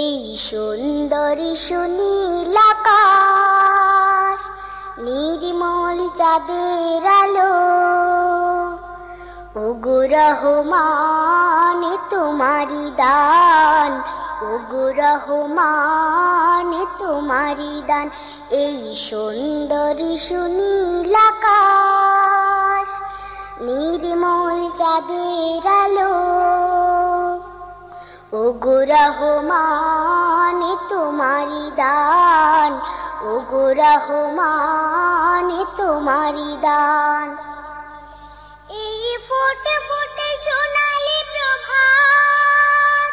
এই সুন্দরী সুনীল আকাশ, নির্মল চাঁদের আলো, ওগো রহমান তোমারি দান, ওগো রহমান তোমারি দান। এই সুন্দরী সুনীল আকাশ, নির্মল চাঁদের আলো, ওগো রহমান তোমারি দান, ওগো রহমান তোমারি দান। এই ফোটে ফোটে সোনালি প্রভাত,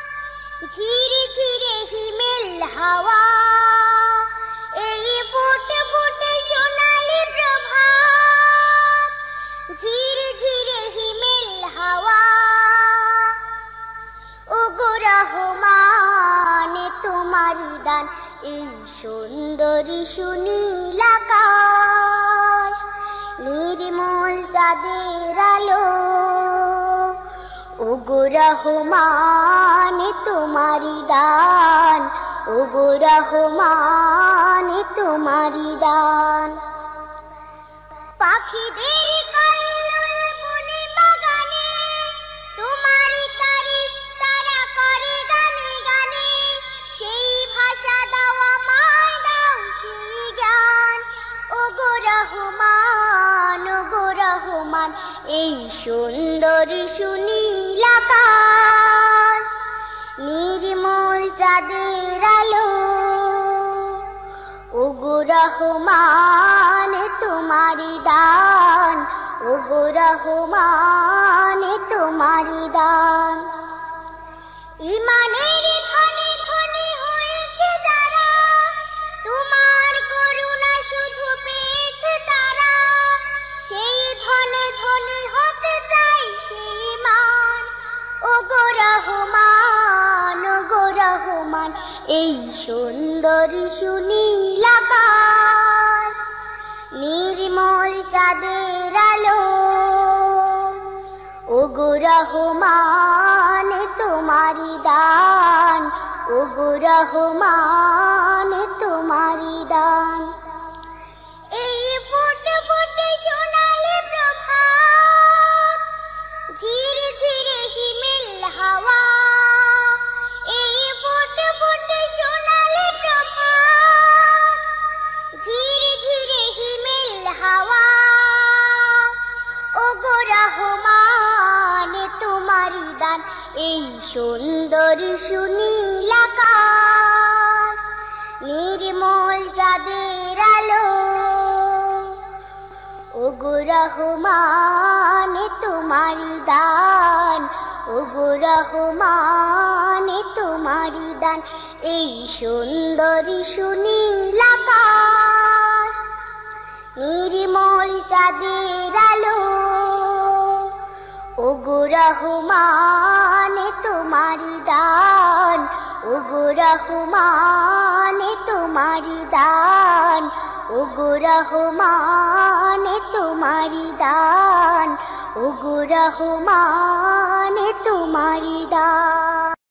ঝিরে ঝিরে হিমেল হাওয়া, এই ফোটে ফোটে সোনালি প্রভাত, ঝিরে ঝিরে হিমেল হাওয়া, ওগো রহমান তোমারি দান। এই সুন্দরী সুনীল আকাশ, নির্মল চাঁদের আলো, ওগো রহমান তোমারি দান, ওগো রহমান তোমারি দান। পাখিদের কল্লোল বনে বাগানে, তোমারি তারিফ তারা করে গানে গানে, সেই ভাষা দাও আমায়, দাও সেই জ্ঞান, ওগো রহমান, ওগো রহমান। এই সুন্দরী সুনীল আকাশ, নির্মল চাঁদের আলো, ওগো রহমান তোমারি দান, ওগো রহমান তোমারি দান। ইমানের ধনে ধনে হয়েছে যারা, তোমার করুণা শুধু পেয়েছে তারা, সেই ধনে ধনে হতে চাই সেই মান, ওগো রহমান, ওগো রহমান। এই সুন্দরী সুনীল আকাশ, নির্মল চাঁদের আলো, ওগো রহমান তোমারি দান, ওগো রহমান তোমারি দান। এই ফোটে ফোটে সোনালি প্রভাত, ঝিরে ঝিরে হিমেল হাওয়া, এই ফোটে ফোটে সোনালি প্রভাত, ঝিরে ঝিরে হিমেল হাওয়া, ওগো রহমান তোমারি দান। এই সুন্দরী সুনীল আকাশ, নির্মল চাঁদের আলো, ওগো রহমান তোমারি দান, ওগো রহমান তোমারি দান। এই সুন্দরী সুনীল আকাশ, নির্মল চাঁদের আলো, ওগো রহমান তোমারি দান, ওগো রহমান তোমারি দান, ওগো রহমান তোমারি দান, ওগো রহমান তোমারি দান।